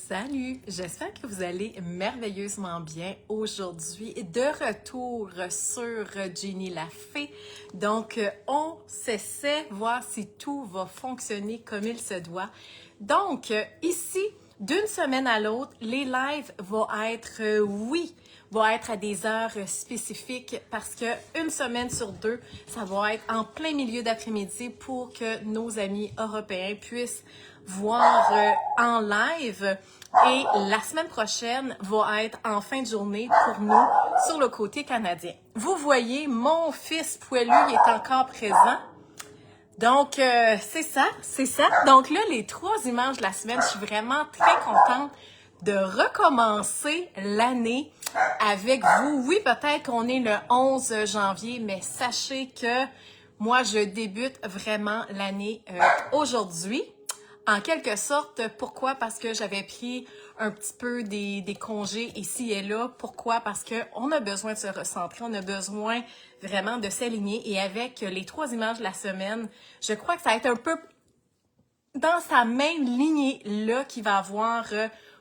Salut, j'espère que vous allez merveilleusement bien aujourd'hui. De retour sur Ginny la Fée. Donc, on s'essaie voir si tout va fonctionner comme il se doit. Donc, ici, d'une semaine à l'autre, les lives vont être, vont être à des heures spécifiques parce que une semaine sur deux, ça va être en plein milieu d'après-midi pour que nos amis européens puissent voir en live. Et la semaine prochaine va être en fin de journée pour nous sur le côté canadien. Vous voyez, mon fils poilu il est encore présent. Donc, c'est ça. Donc là, les 3 images de la semaine, je suis vraiment très contente de recommencer l'année avec vous. Oui, peut-être qu'on est le 11 janvier, mais sachez que moi, je débute vraiment l'année aujourd'hui. En quelque sorte, pourquoi? Parce que j'avais pris un petit peu des congés ici et là. Pourquoi? Parce qu'on a besoin de se recentrer, on a besoin vraiment de s'aligner. Et avec les 3 images de la semaine, je crois que ça va être un peu dans sa même lignée-là qu'il va avoir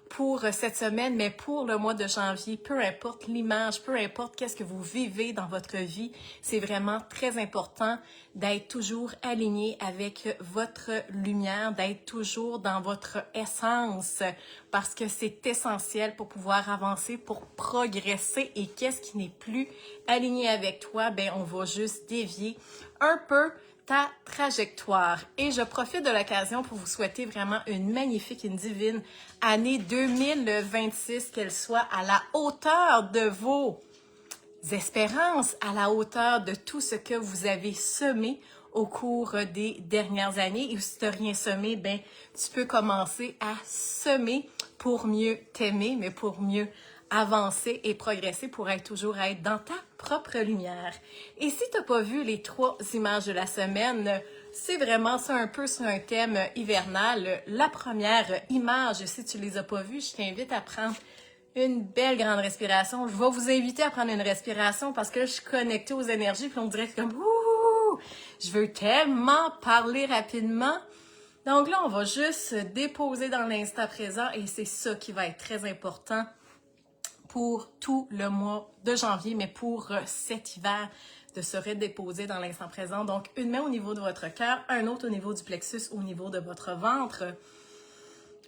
pour cette semaine, mais pour le mois de janvier, peu importe l'image, peu importe qu'est-ce que vous vivez dans votre vie, c'est vraiment très important d'être toujours aligné avec votre lumière, d'être toujours dans votre essence, parce que c'est essentiel pour pouvoir avancer, pour progresser. Et qu'est-ce qui n'est plus aligné avec toi? Ben, on va juste dévier un peu ta trajectoire. Et je profite de l'occasion pour vous souhaiter vraiment une magnifique, une divine année 2026, qu'elle soit à la hauteur de vos espérances, à la hauteur de tout ce que vous avez semé au cours des dernières années. Et si tu n'as rien semé, ben, tu peux commencer à semer pour mieux t'aimer, mais pour mieux avancer et progresser pour toujours être dans ta propre lumière. Et si tu n'as pas vu les 3 images de la semaine, c'est vraiment ça un peu sur un thème hivernal. La première image, si tu ne les as pas vues, je t'invite à prendre une belle grande respiration. Je vais vous inviter à prendre une respiration parce que je suis connectée aux énergies, puis on dirait comme ouh, je veux tellement parler rapidement. Donc là, on va juste se déposer dans l'instant présent et c'est ça qui va être très important pour tout le mois de janvier, mais pour cet hiver, de se redéposer dans l'instant présent. Donc, une main au niveau de votre cœur, un autre au niveau du plexus, au niveau de votre ventre.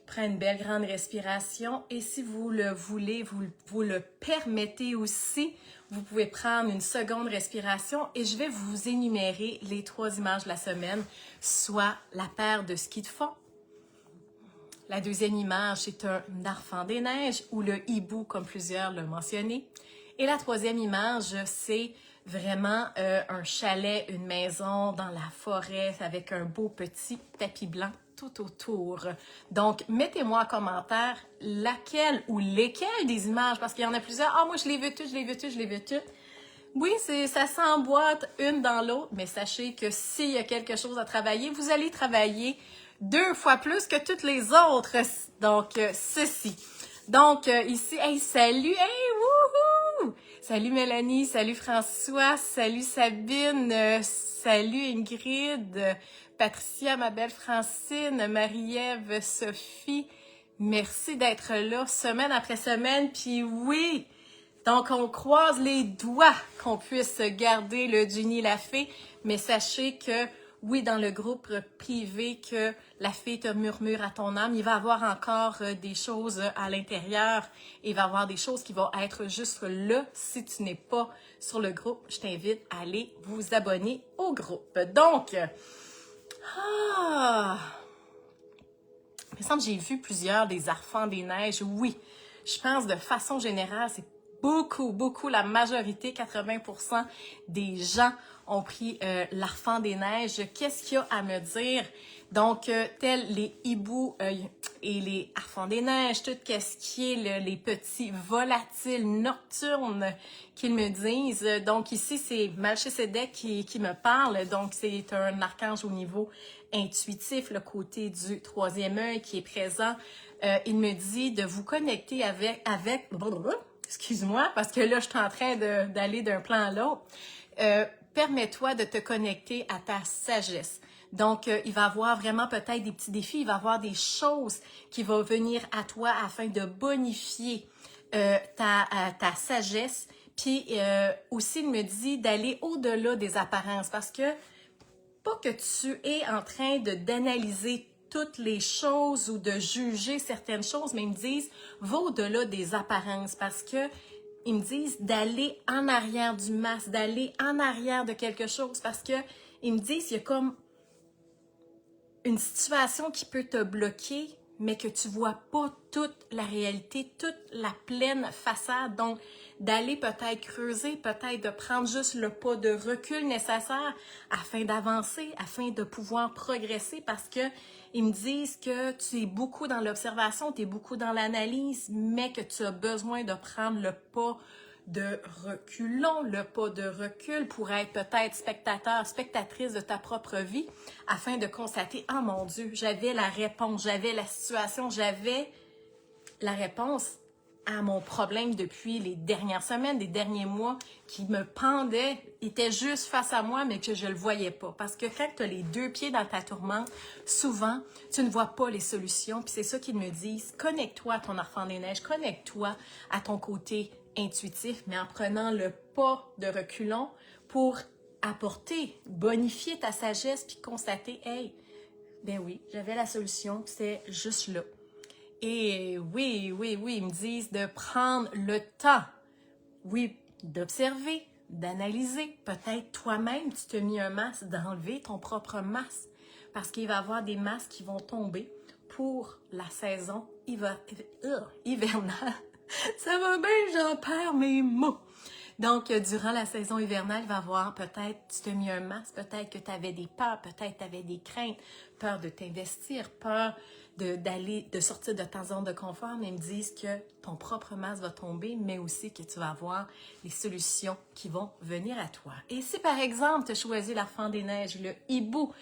Prenez une belle grande respiration et si vous le voulez, vous le permettez aussi, vous pouvez prendre une seconde respiration et je vais vous énumérer les 3 images de la semaine, soit la paire de skis de fond. La deuxième image, c'est un enfant des neiges ou le hibou, comme plusieurs l'ont mentionné. Et la troisième image, c'est vraiment un chalet, une maison dans la forêt avec un beau petit tapis blanc tout autour. Donc, mettez-moi en commentaire laquelle ou lesquelles des images, parce qu'il y en a plusieurs. Ah, moi, je les veux toutes. Oui, ça s'emboîte une dans l'autre, mais sachez que s'il y a quelque chose à travailler, vous allez travailler 2 fois plus que toutes les autres. Donc, ceci. Donc, ici, hey, salut, hey, wouhou! Salut Mélanie, salut François, salut Sabine, salut Ingrid, Patricia, ma belle Francine, Marie-Ève, Sophie. Merci d'être là semaine après semaine. Puis oui, donc on croise les doigts qu'on puisse garder le Ginny la Fée, mais sachez que oui, dans le groupe privé que la fée te murmure à ton âme, il va y avoir encore des choses à l'intérieur. Il va y avoir des choses qui vont être juste là. Si tu n'es pas sur le groupe, je t'invite à aller vous abonner au groupe. Donc, il me semble que j'ai vu plusieurs des enfants des neiges. Oui, je pense de façon générale, c'est beaucoup, la majorité, 80% des gens ont pris l'Arfan des neiges. Qu'est-ce qu'il y a à me dire? Donc, tels les hiboux et les Arfans des neiges, tout ce qui est les petits volatiles nocturnes qu'ils me disent. Donc, ici, c'est Melchisedec qui me parle. Donc, c'est un archange au niveau intuitif, le côté du 3e œil qui est présent. Il me dit de vous connecter avec excuse-moi, parce que là, je suis en train d'aller d'un plan à l'autre. Permets-toi de te connecter à ta sagesse. Donc, il va y avoir vraiment peut-être des petits défis, il va y avoir des choses qui vont venir à toi afin de bonifier ta sagesse. Puis aussi, il me dit d'aller au-delà des apparences parce que pas que tu es en train d'analyser toutes les choses ou de juger certaines choses, mais ils me disent va au-delà des apparences parce que ils me disent d'aller en arrière du masque, d'aller en arrière de quelque chose parce que ils me disent il y a comme une situation qui peut te bloquer, mais que tu vois pas toute la réalité, toute la pleine façade. Donc, d'aller peut-être creuser, peut-être de prendre juste le pas de recul nécessaire afin d'avancer, afin de pouvoir progresser parce que ils me disent que tu es beaucoup dans l'observation, tu es beaucoup dans l'analyse, mais que tu as besoin de prendre le pas de reculons, le pas de recul pour être peut-être spectateur, spectatrice de ta propre vie afin de constater, oh mon Dieu, j'avais la réponse, j'avais la situation, j'avais la réponse à mon problème depuis les dernières semaines, les derniers mois qui me pendaient, étaient juste face à moi, mais que je ne le voyais pas. Parce que quand tu as les deux pieds dans ta tourmente, souvent, tu ne vois pas les solutions. Puis c'est ça qu'ils me disent. Connecte-toi à ton enfant des neiges, connecte-toi à ton côté intuitif, mais en prenant le pas de reculons pour apporter, bonifier ta sagesse, puis constater, hey, ben oui, j'avais la solution, c'est juste là. Et oui, ils me disent de prendre le temps, oui, d'observer, d'analyser. Peut-être toi-même, tu t'es mis un masque, d'enlever ton propre masque. Parce qu'il va y avoir des masques qui vont tomber pour la saison hivernale. Ça va bien, j'en perds mes mots. Donc, durant la saison hivernale, il va y avoir peut-être, tu t'es mis un masque, peut-être que tu avais des peurs, peut-être tu avais des craintes, peur de t'investir, peur de sortir de ta zone de confort, mais ils me disent que ton propre masque va tomber, mais aussi que tu vas avoir les solutions qui vont venir à toi. Et si par exemple, tu as choisi l'enfant des neiges, le hibou,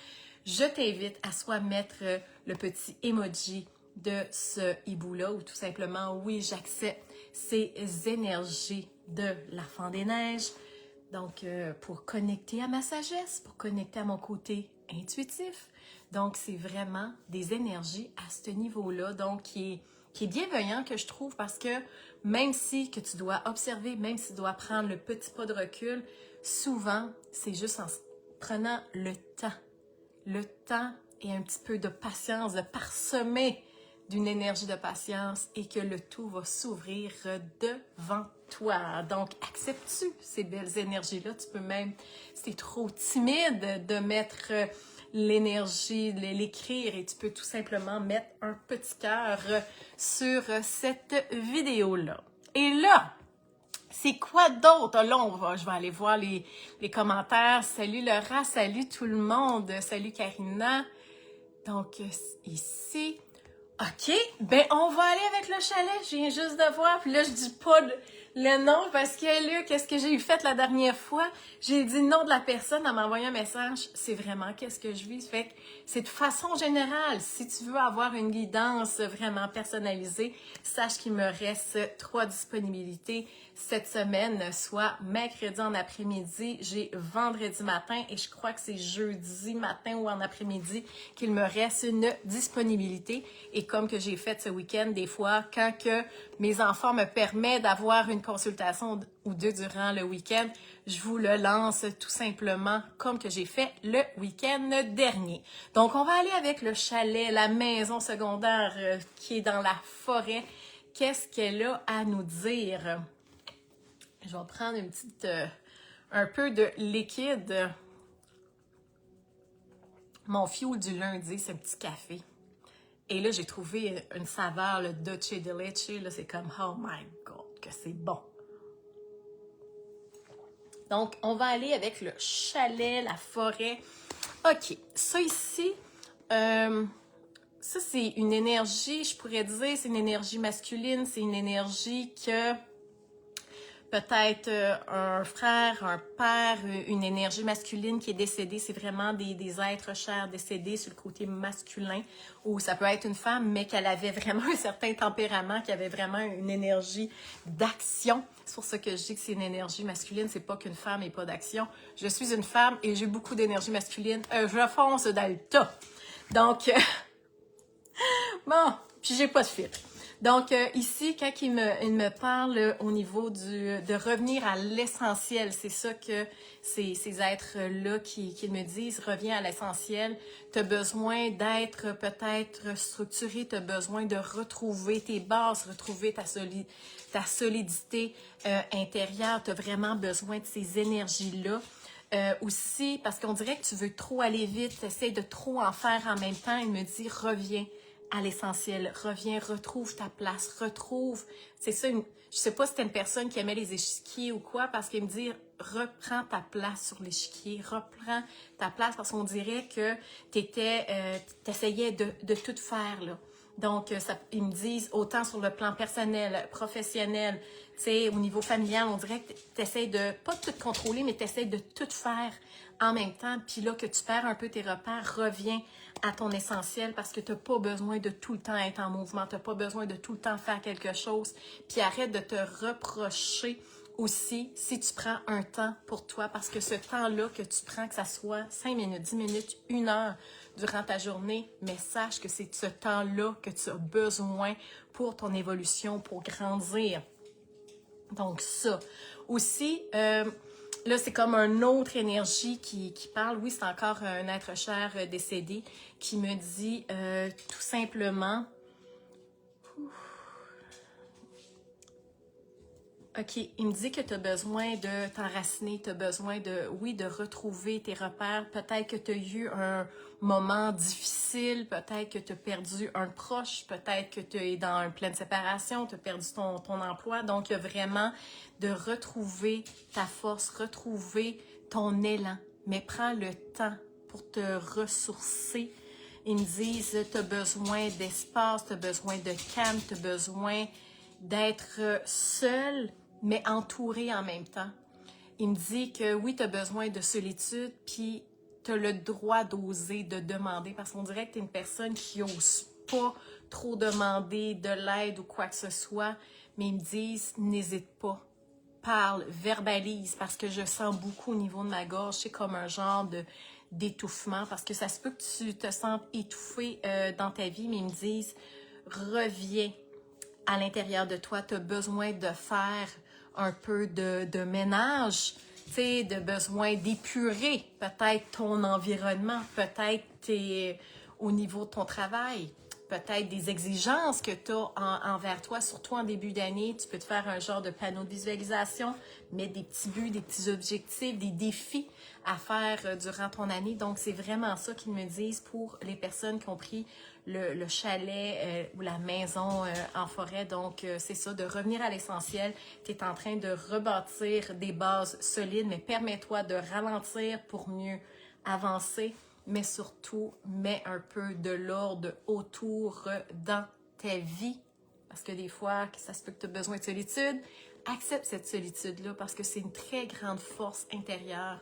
je t'invite à soit mettre le petit emoji de ce hibou-là ou tout simplement, oui, j'accepte ces énergies de l'enfant des neiges. Donc, pour connecter à ma sagesse, pour connecter à mon côté intuitif. Donc, c'est vraiment des énergies à ce niveau-là, donc qui est bienveillant que je trouve parce que même si que tu dois observer, même si tu dois prendre le petit pas de recul, souvent, c'est juste en prenant le temps et un petit peu de patience, de parsemer d'une énergie de patience et que le tout va s'ouvrir devant toi. Donc, acceptes-tu ces belles énergies-là? Tu peux même, si tu es trop timide, de mettre l'énergie, l'écrire et tu peux tout simplement mettre un petit cœur sur cette vidéo-là. Et là, c'est quoi d'autre? Là, je vais aller voir les commentaires. Salut Laura, salut tout le monde, salut Karina. Donc, ici, OK, ben on va aller avec le chalet, je viens juste de voir, puis là je dis pas le nom parce que là, qu'est-ce que j'ai fait la dernière fois? J'ai dit le nom de la personne en m'envoyant un message, c'est vraiment qu'est-ce que je vis, fait que c'est de façon générale, si tu veux avoir une guidance vraiment personnalisée, sache qu'il me reste 3 disponibilités cette semaine, soit mercredi en après-midi, j'ai vendredi matin et je crois que c'est jeudi matin ou en après-midi qu'il me reste une disponibilité. Et comme que j'ai fait ce week-end, des fois, quand que mes enfants me permettent d'avoir une consultation ou deux durant le week-end, je vous le lance tout simplement comme que j'ai fait le week-end dernier. Donc, on va aller avec le chalet, la maison secondaire qui est dans la forêt. Qu'est-ce qu'elle a à nous dire? Je vais prendre une petite, un peu de liquide. Mon fuel du lundi, c'est un petit café. Et là, j'ai trouvé une saveur, le Dolce de Leche. Là, c'est comme, oh my God, que c'est bon. Donc, on va aller avec le chalet, la forêt. OK, ça ici, ça c'est une énergie, je pourrais dire, c'est une énergie masculine, c'est une énergie que peut-être un frère, un père, une énergie masculine qui est décédée. C'est vraiment des êtres chers décédés sur le côté masculin. Ou ça peut être une femme, mais qu'elle avait vraiment un certain tempérament, qui avait vraiment une énergie d'action. C'est pour ça que je dis que c'est une énergie masculine. C'est pas qu'une femme n'ait pas d'action. Je suis une femme et j'ai beaucoup d'énergie masculine. Je fonce dans le tas. Donc, bon, puis j'ai pas de filtre. Donc, ici, quand il me parle au niveau de revenir à l'essentiel, c'est ça que ces êtres-là qui me disent, reviens à l'essentiel. Tu as besoin d'être peut-être structuré, tu as besoin de retrouver tes bases, retrouver ta solidité intérieure. Tu as vraiment besoin de ces énergies-là. Aussi, parce qu'on dirait que tu veux trop aller vite, tu essaies de trop en faire en même temps. Il me dit, reviens à l'essentiel, reviens, retrouve ta place, retrouve. C'est ça, je sais pas si c'était une personne qui aimait les échiquiers ou quoi, parce qu'il me dit, reprends ta place sur l'échiquier, reprends ta place, parce qu'on dirait que t'essayais de tout faire, là. Donc, ils me disent, autant sur le plan personnel, professionnel, tu sais, au niveau familial, on dirait que tu essaies de, pas de tout contrôler, mais tu essaies de tout faire en même temps. Puis là, que tu perds un peu tes repères, reviens à ton essentiel parce que tu n'as pas besoin de tout le temps être en mouvement, tu n'as pas besoin de tout le temps faire quelque chose. Puis arrête de te reprocher aussi si tu prends un temps pour toi parce que ce temps-là que tu prends, que ça soit 5 minutes, 10 minutes, 1 heure durant ta journée, mais sache que c'est ce temps-là que tu as besoin pour ton évolution, pour grandir. Donc ça. Aussi, là, c'est comme une autre énergie qui parle. Oui, c'est encore un être cher décédé qui me dit tout simplement... OK, il me dit que tu as besoin de t'enraciner, tu as besoin de, oui, de retrouver tes repères. Peut-être que tu as eu un moment difficile, peut-être que tu as perdu un proche, peut-être que tu es dans une pleine séparation, tu as perdu ton emploi. Donc, il y a vraiment de retrouver ta force, retrouver ton élan. Mais prends le temps pour te ressourcer. Ils me disent, tu as besoin d'espace, tu as besoin de calme, tu as besoin d'être seul, mais entouré en même temps. Il me dit que oui, tu as besoin de solitude, puis tu as le droit d'oser, de demander, parce qu'on dirait que tu es une personne qui n'ose pas trop demander de l'aide ou quoi que ce soit, mais ils me disent, n'hésite pas, parle, verbalise, parce que je sens beaucoup au niveau de ma gorge, c'est comme un genre d'étouffement, parce que ça se peut que tu te sentes étouffé dans ta vie, mais ils me disent, reviens à l'intérieur de toi, tu as besoin de faire un peu de ménage, tu sais, de besoin d'épurer peut-être ton environnement, peut-être au niveau de ton travail, peut-être des exigences que tu as envers toi, surtout en début d'année. Tu peux te faire un genre de panneau de visualisation, mettre des petits buts, des petits objectifs, des défis à faire durant ton année. Donc, c'est vraiment ça qu'ils me disent pour les personnes qui ont pris le chalet ou la maison en forêt. Donc, c'est ça, de revenir à l'essentiel. Tu es en train de rebâtir des bases solides, mais permets-toi de ralentir pour mieux avancer. Mais surtout, mets un peu de l'ordre autour dans ta vie. Parce que des fois, ça se peut que tu as besoin de solitude. Accepte cette solitude-là parce que c'est une très grande force intérieure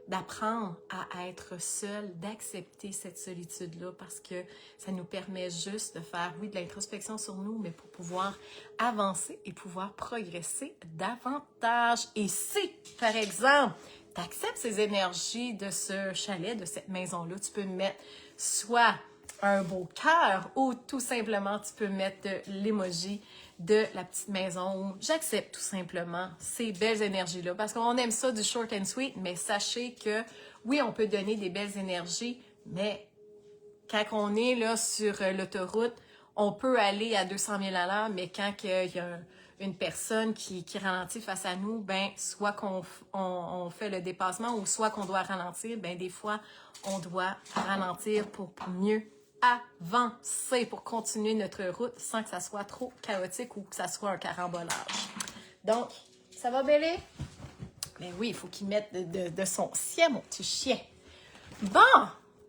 d'apprendre à être seul, d'accepter cette solitude-là parce que ça nous permet juste de faire, oui, de l'introspection sur nous, mais pour pouvoir avancer et pouvoir progresser davantage. Et si, par exemple, tu acceptes ces énergies de ce chalet, de cette maison-là, tu peux mettre soit un beau cœur ou tout simplement tu peux mettre l'emoji de la petite maison où j'accepte tout simplement ces belles énergies-là parce qu'on aime ça du short and sweet, mais sachez que oui, on peut donner des belles énergies, mais quand on est là sur l'autoroute, on peut aller à 200 000 à l'heure, mais quand il y a une personne qui ralentit face à nous, ben soit qu'on fait le dépassement ou soit qu'on doit ralentir, ben des fois, on doit ralentir pour mieux avancer, pour continuer notre route sans que ça soit trop chaotique ou que ça soit un carambolage. Donc, ça va, Bélé? Ben oui, il faut qu'il mette de son sien, mon petit chien. Bon!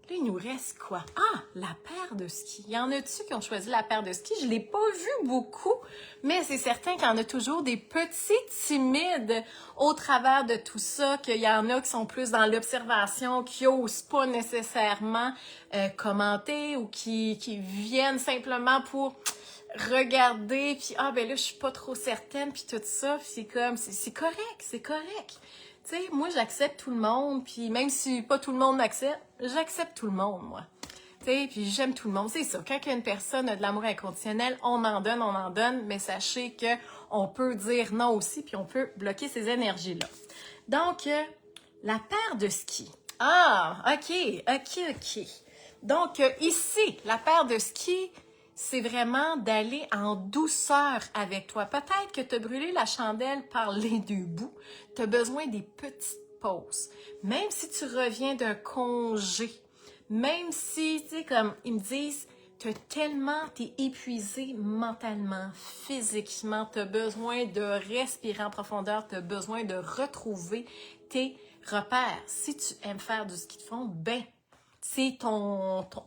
Là, il nous reste quoi? Ah, la paire de ski. Il y en a-tu qui ont choisi la paire de ski? Je l'ai pas vu beaucoup, mais c'est certain qu'il y en a toujours des petits timides au travers de tout ça, qu'il y en a qui sont plus dans l'observation, qui osent pas nécessairement commenter ou qui viennent simplement pour regarder, puis ah ben là, je suis pas trop certaine, puis tout ça, puis c'est comme, c'est correct, c'est correct. Tu sais, moi, j'accepte tout le monde, puis même si pas tout le monde m'accepte, j'accepte tout le monde, moi. Tu sais, puis j'aime tout le monde. C'est ça, quand une personne a de l'amour inconditionnel, on en donne, mais sachez que on peut dire non aussi, puis on peut bloquer ces énergies-là. Donc, la paire de ski. Ah, ok. Donc, ici, la paire de ski, c'est vraiment d'aller en douceur avec toi. Peut-être que tu as brûlé la chandelle par les deux bouts. Tu as besoin des petites pauses. Même si tu reviens d'un congé, même si, tu sais, comme ils me disent, t'es épuisé mentalement, physiquement, tu as besoin de respirer en profondeur, tu as besoin de retrouver tes repères. Si tu aimes faire du ski de fond, ben, c'est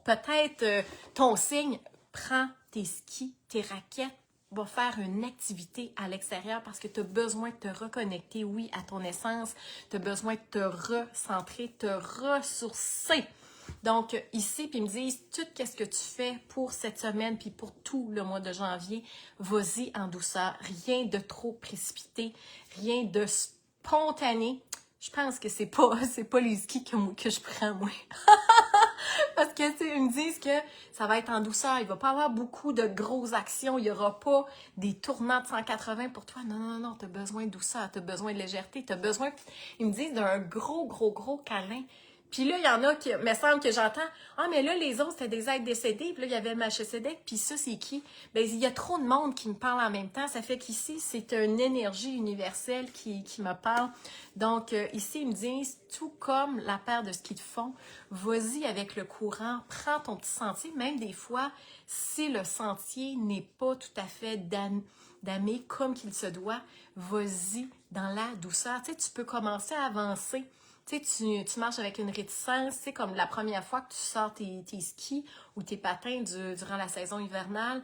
peut-être ton signe. Prends tes skis, tes raquettes, va faire une activité à l'extérieur parce que tu as besoin de te reconnecter, oui, à ton essence. Tu as besoin de te recentrer, te ressourcer. Donc, ici, puis ils me disent, tout ce que tu fais pour cette semaine, puis pour tout le mois de janvier, vas-y en douceur. Rien de trop précipité, rien de spontané. Je pense que c'est pas les skis que je prends, moi. Parce que, tu sais, ils me disent que ça va être en douceur. Il va pas avoir beaucoup de grosses actions. Il n'y aura pas des tournants de 180 pour toi. Non. Tu as besoin de douceur. Tu as besoin de légèreté. Tu as besoin, ils me disent, d'un gros câlin. Puis là, il y en a qui, me semble que j'entends, ah, mais là, les autres, c'était des êtres décédés. Puis là, il y avait Melchisedec. Puis ça, c'est qui? Ben, il y a trop de monde qui me parle en même temps. Ça fait qu'ici, c'est une énergie universelle qui me parle. Donc, ici, ils me disent, tout comme la paire de ski de fond, vas-y avec le courant, prends ton petit sentier. Même des fois, si le sentier n'est pas tout à fait damé comme qu'il se doit, vas-y dans la douceur. Tu sais, tu peux commencer à avancer. Tu sais, tu marches avec une réticence, c'est comme la première fois que tu sors tes skis ou tes patins durant la saison hivernale,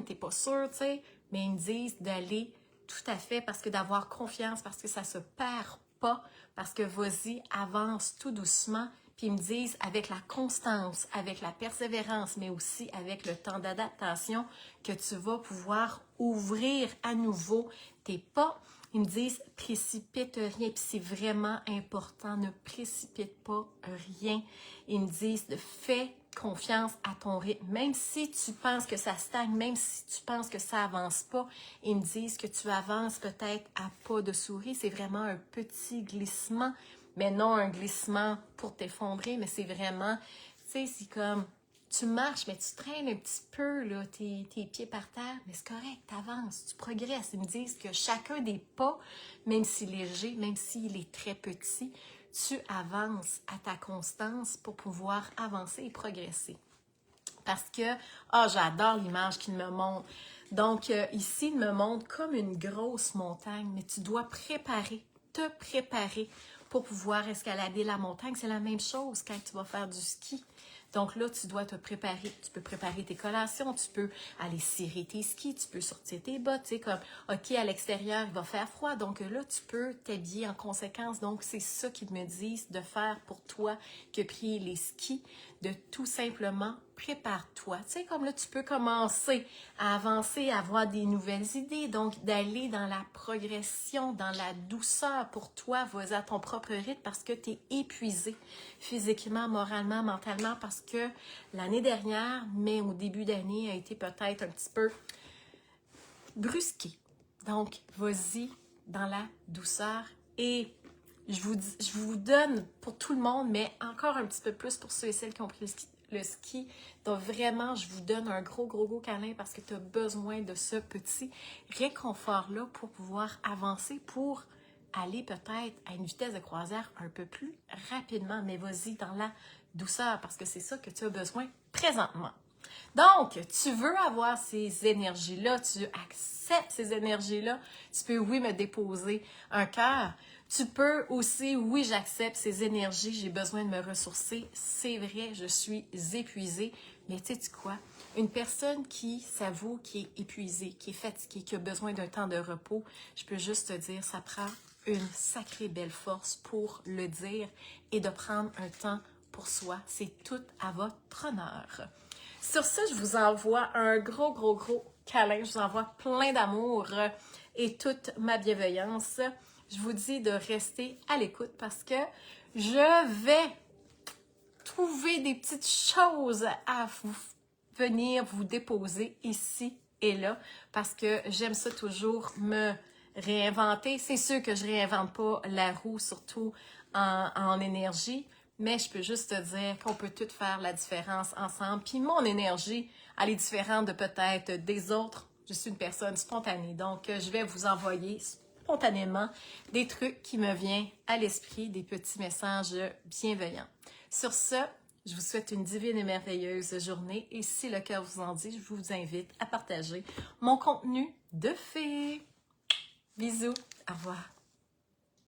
t'es pas sûr, tu sais, mais ils me disent d'aller tout à fait parce que d'avoir confiance, parce que ça se perd pas, parce que vas-y, avance tout doucement, puis ils me disent avec la constance, avec la persévérance, mais aussi avec le temps d'adaptation, que tu vas pouvoir ouvrir à nouveau tes pas. Ils me disent, précipite rien, puis c'est vraiment important, ne précipite pas rien. Ils me disent, fais confiance à ton rythme. Même si tu penses que ça stagne, même si tu penses que ça avance pas, ils me disent que tu avances peut-être à pas de souris. C'est vraiment un petit glissement, mais non un glissement pour t'effondrer, mais c'est vraiment, tu sais, c'est comme... Tu marches, mais tu traînes un petit peu là, tes pieds par terre, mais c'est correct, tu avances, tu progresses. Ils me disent que chacun des pas, même s'il est léger, même s'il est très petit, tu avances à ta constance pour pouvoir avancer et progresser. Parce que, j'adore l'image qu'il me montre. Donc, ici, il me montre comme une grosse montagne, mais tu dois te préparer pour pouvoir escalader la montagne. C'est la même chose quand tu vas faire du ski. Donc là, tu dois te préparer. Tu peux préparer tes collations, tu peux aller cirer tes skis, tu peux sortir tes bottes. Tu sais, comme, OK, à l'extérieur, il va faire froid. Donc là, tu peux t'habiller en conséquence. Donc, c'est ça qu'ils me disent de faire pour toi que prier les skis, de tout simplement prépare-toi. Tu sais, comme là, tu peux commencer à avancer, à avoir des nouvelles idées. Donc, d'aller dans la progression, dans la douceur pour toi, vas à ton propre rythme parce que tu es épuisé physiquement, moralement, mentalement, parce que l'année dernière, mais au début d'année, a été peut-être un petit peu brusqué. Donc, vas-y dans la douceur et je vous donne pour tout le monde, mais encore un petit peu plus pour ceux et celles qui ont pris le ski. Donc vraiment, je vous donne un gros câlin parce que tu as besoin de ce petit réconfort-là pour pouvoir avancer, pour aller peut-être à une vitesse de croisière un peu plus rapidement. Mais vas-y dans la douceur parce que c'est ça que tu as besoin présentement. Donc, tu veux avoir ces énergies-là, tu acceptes ces énergies-là, tu peux, oui, me déposer un cœur. Tu peux aussi, oui, j'accepte ces énergies, j'ai besoin de me ressourcer. C'est vrai, je suis épuisée. Mais tu sais quoi? Une personne qui s'avoue, qui est épuisée, qui est fatiguée, qui a besoin d'un temps de repos, je peux juste te dire, ça prend une sacrée belle force pour le dire et de prendre un temps pour soi. C'est tout à votre honneur. Sur ce, je vous envoie un gros, gros, gros câlin. Je vous envoie plein d'amour et toute ma bienveillance. Je vous dis de rester à l'écoute parce que je vais trouver des petites choses à venir vous déposer ici et là parce que j'aime ça toujours me réinventer. C'est sûr que je réinvente pas la roue, surtout en énergie, mais je peux juste te dire qu'on peut tout faire la différence ensemble. Puis mon énergie, elle est différente de peut-être des autres. Je suis une personne spontanée, donc je vais vous envoyer spontanément des trucs qui me viennent à l'esprit, des petits messages bienveillants. Sur ce, je vous souhaite une divine et merveilleuse journée et si le cœur vous en dit, je vous invite à partager mon contenu de fée. Bisous, au revoir.